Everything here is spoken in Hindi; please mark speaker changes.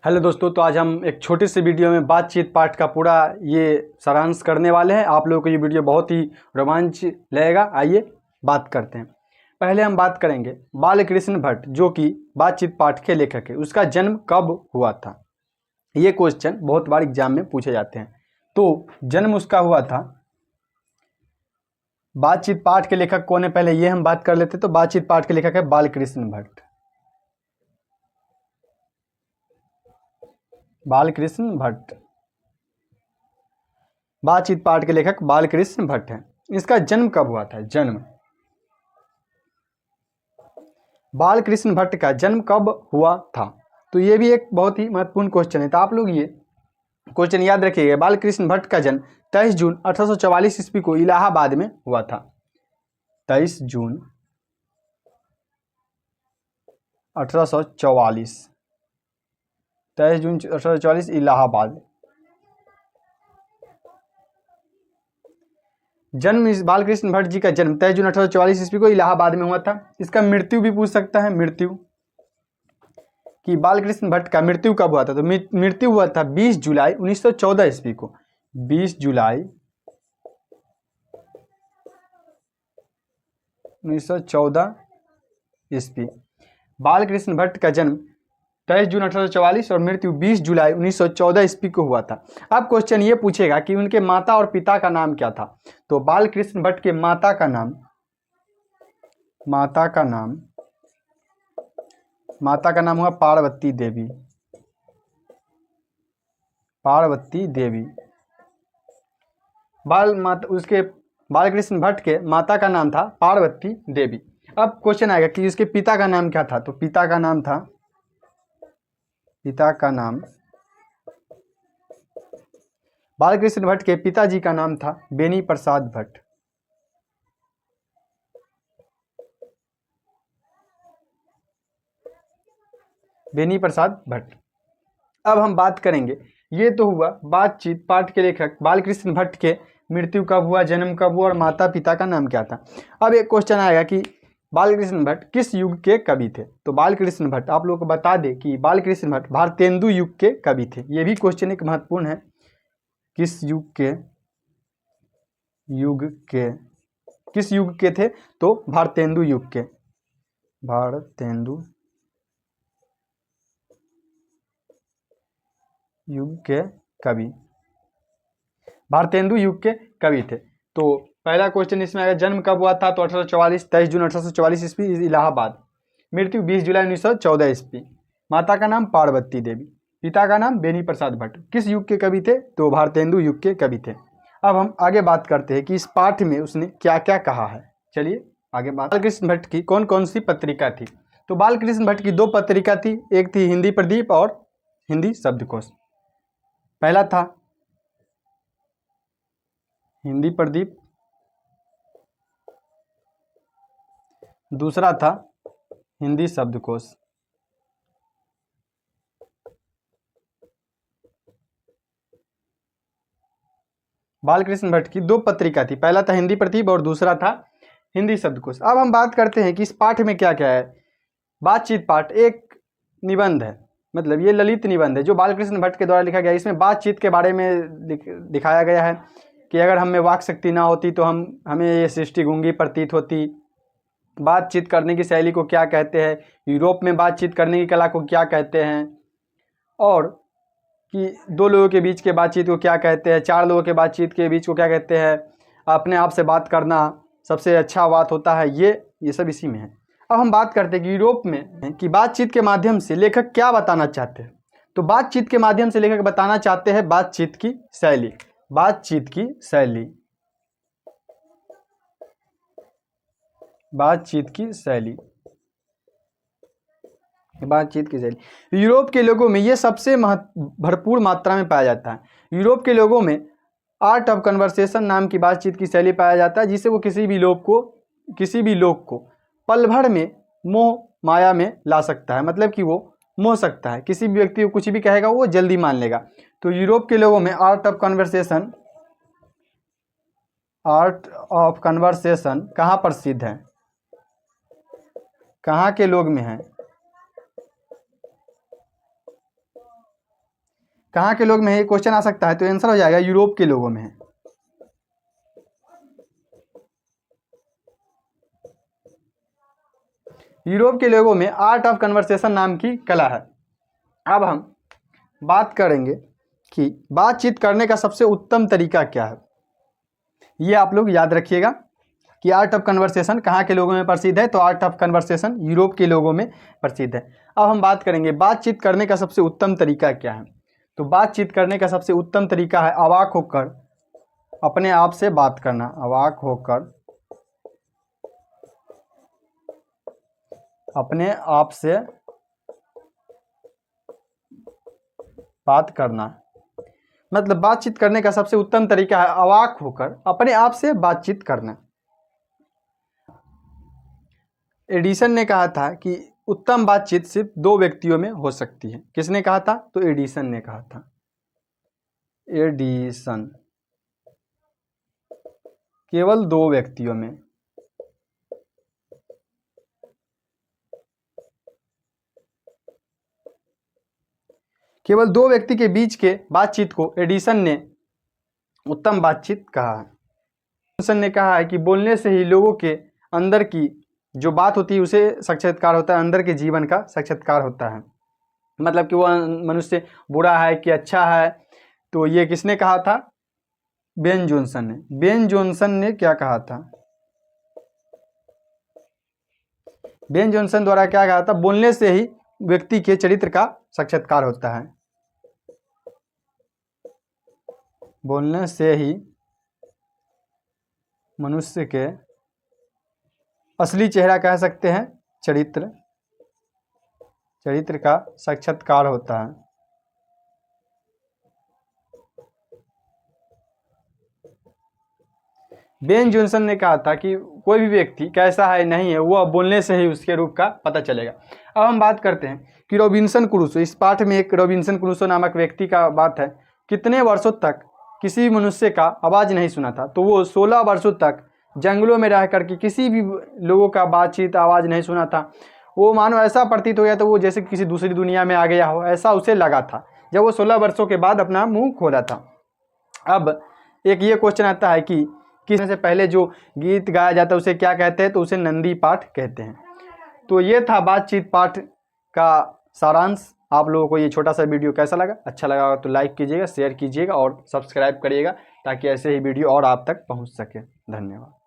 Speaker 1: हेलो दोस्तों, तो आज हम एक छोटे से वीडियो में बातचीत पाठ का पूरा ये सारांश करने वाले हैं। आप लोगों को ये वीडियो बहुत ही रोमांच लगेगा। आइए बात करते हैं। पहले हम बात करेंगे बालकृष्ण भट्ट, जो कि बातचीत पाठ के लेखक है। उसका जन्म कब हुआ था? ये क्वेश्चन बहुत बार एग्जाम में पूछे जाते हैं। तो जन्म उसका हुआ था, बातचीत पाठ के लेखक कौन है पहले ये हम बात कर लेते। तो बातचीत पाठ के लेखक है बालकृष्ण भट्ट। बालकृष्ण भट्ट बातचीत पाठ के लेखक बालकृष्ण भट्ट हैं। इसका जन्म कब हुआ था? जन्म बालकृष्ण भट्ट का जन्म कब हुआ था? तो ये भी एक बहुत ही महत्वपूर्ण क्वेश्चन है। तो आप लोग ये क्वेश्चन याद रखिएगा। बालकृष्ण भट्ट का जन्म 23 जून 1844 ईस्वी को इलाहाबाद में हुआ था। 23 जून 1844, 23 जून 1844 इलाहाबाद। जन्म इस बालकृष्ण भट्ट जी का जन्म 23 जून 1844 ईस्वी को इलाहाबाद में हुआ था। इसका मृत्यु भी पूछ सकता है। मृत्यु कि बालकृष्ण भट्ट का मृत्यु कब हुआ था? तो मृत्यु हुआ था 20 जुलाई 1914 ईस्वी को। 20 जुलाई 1914 ईस्वी। बालकृष्ण भट्ट का जन्म 23 जून 1844 और मृत्यु 20 जुलाई 1914 ईस्वी को हुआ था। अब क्वेश्चन ये पूछेगा कि उनके माता और पिता का नाम क्या था? तो बालकृष्ण भट्ट के माता का नाम हुआ पार्वती देवी। पार्वती देवी। उसके बालकृष्ण भट्ट के माता का नाम था पार्वती देवी। अब क्वेश्चन आएगा कि उसके पिता का नाम क्या था? तो पिता का नाम बालकृष्ण भट्ट के पिताजी का नाम था बेनी प्रसाद भट्ट। बेनी प्रसाद भट्ट। अब हम बात करेंगे, ये तो हुआ बातचीत पाठ के लेखक बालकृष्ण भट्ट के मृत्यु कब हुआ, जन्म कब हुआ और माता पिता का नाम क्या था। अब एक क्वेश्चन आएगा कि बालकृष्ण भट्ट किस युग के कवि थे? तो बालकृष्ण भट्ट, आप लोगों को बता दें कि बालकृष्ण भट्ट भारतेंदु युग के कवि थे। ये भी क्वेश्चन एक महत्वपूर्ण है। किस युग के थे? तो भारतेंदु युग के। भारतेंदु युग के कवि। भारतेंदु युग के कवि थे। तो पहला क्वेश्चन इसमें आएगा, जन्म कब हुआ था? तो 1844, 23 जून 1844 ईस्वी इलाहाबाद। मृत्यु 20 जुलाई 1914 ईस्वी। माता का नाम पार्वती देवी, पिता का नाम बेनी प्रसाद भट्ट। किस युग के कवि थे? तो भारतेंदु युग के कवि थे। अब हम आगे बात करते हैं कि इस पाठ में उसने क्या क्या कहा है। चलिए आगे बात। बालकृष्ण भट्ट की कौन कौन सी पत्रिका थी? तो बालकृष्ण भट्ट की दो पत्रिका थी। एक थी हिंदी प्रदीप और हिंदी शब्दकोश। पहला था हिंदी प्रदीप, दूसरा था हिंदी शब्दकोश। बालकृष्ण भट्ट की दो पत्रिका थी। पहला था हिंदी प्रदीप और दूसरा था हिंदी शब्दकोश। अब हम बात करते हैं कि इस पाठ में क्या क्या है। बातचीत पाठ एक निबंध है, मतलब ये ललित निबंध है जो बालकृष्ण भट्ट के द्वारा लिखा गया है। इसमें बातचीत के बारे में दिखाया गया है कि अगर हम में वाक शक्ति ना होती तो हमें ये सृष्टि गूंगी प्रतीत होती। बातचीत करने की शैली को क्या कहते हैं, यूरोप में बातचीत करने की कला को क्या कहते हैं, और कि दो लोगों के बीच के बातचीत को क्या कहते हैं, चार लोगों के बातचीत के बीच को क्या कहते हैं, अपने आप से बात करना सबसे अच्छा बात होता है। ये सब इसी में है। अब हम बात करते हैं कि यूरोप में कि बातचीत के माध्यम से लेखक क्या बताना चाहते हैं। तो बातचीत के माध्यम से लेखक बताना चाहते हैं बातचीत की शैली। बातचीत की शैली यूरोप के लोगों में ये सबसे भरपूर मात्रा में पाया जाता है। यूरोप के लोगों में आर्ट ऑफ कन्वर्सेशन नाम की बातचीत की शैली पाया जाता है, जिससे वो किसी भी लोग को पल भर में मोह माया में ला सकता है। मतलब कि वो मोह सकता है, किसी भी व्यक्ति को कुछ भी कहेगा वो जल्दी मान लेगा। तो यूरोप के लोगों में आर्ट ऑफ कन्वर्सेशन कहाँ प्रसिद्ध है? कहाँ के लोग में है? कहाँ के लोग में है, ये क्वेश्चन आ सकता है, तो आंसर हो जाएगा यूरोप के लोगों में है। यूरोप के लोगों में आर्ट ऑफ कन्वर्सेशन नाम की कला है। अब हम बात करेंगे कि बातचीत करने का सबसे उत्तम तरीका क्या है। ये आप लोग याद रखिएगा कि आर्ट ऑफ कन्वर्सेशन कहाँ के लोगों में प्रसिद्ध है, तो आर्ट ऑफ कन्वर्सेशन यूरोप के लोगों में प्रसिद्ध है। अब हम बात करेंगे बातचीत करने का सबसे उत्तम तरीका क्या है। तो बातचीत करने का सबसे उत्तम तरीका है अवाक होकर अपने आप से बात करना। अवाक होकर अपने आप से बात करना, मतलब बातचीत करने का सबसे उत्तम तरीका है अवाक होकर अपने आप से बातचीत करना। एडिसन ने कहा था कि उत्तम बातचीत सिर्फ 2 व्यक्तियों में हो सकती है। किसने कहा था? तो एडिसन ने कहा था। एडिसन, केवल 2 व्यक्तियों में। केवल 2 व्यक्ति के बीच के बातचीत को एडिसन ने उत्तम बातचीत कहा है। एडिसन ने कहा है कि बोलने से ही लोगों के अंदर की जो बात होती है उसे साक्षात्कार होता है, अंदर के जीवन का साक्षात्कार होता है, मतलब कि वह मनुष्य बुरा है कि अच्छा है। तो ये किसने कहा था? बेन जॉनसन ने। बेन जॉनसन ने क्या कहा था? बेन जॉनसन द्वारा क्या कहा था? बोलने से ही व्यक्ति के चरित्र का साक्षात्कार होता है। बोलने से ही मनुष्य के असली चेहरा कह सकते हैं, चरित्र का साक्षात्कार होता है। बेन जॉनसन ने कहा था कि कोई भी व्यक्ति कैसा है नहीं है वह बोलने से ही उसके रूप का पता चलेगा। अब हम बात करते हैं कि रॉबिन्सन क्रूसो, इस पाठ में एक रॉबिन्सन क्रूसो नामक व्यक्ति का बात है, कितने वर्षों तक किसी मनुष्य का आवाज़ नहीं सुना था। तो वो 16 वर्षों तक जंगलों में रह करके किसी भी लोगों का बातचीत आवाज़ नहीं सुना था। वो मानो ऐसा प्रतीत हो गया तो वो जैसे किसी दूसरी दुनिया में आ गया हो, ऐसा उसे लगा था जब वो 16 वर्षों के बाद अपना मुंह खोला था। अब एक ये क्वेश्चन आता है कि किस से पहले जो गीत गाया जाता है उसे क्या कहते हैं? तो उसे नंदी पाठ कहते हैं। तो ये था बातचीत पाठ का सारांश। आप लोगों को ये छोटा सा वीडियो कैसा लगा? अच्छा लगा तो लाइक कीजिएगा, शेयर कीजिएगा और सब्सक्राइब करिएगा ताकि ऐसे ही वीडियो और आप तक पहुंच सके। धन्यवाद।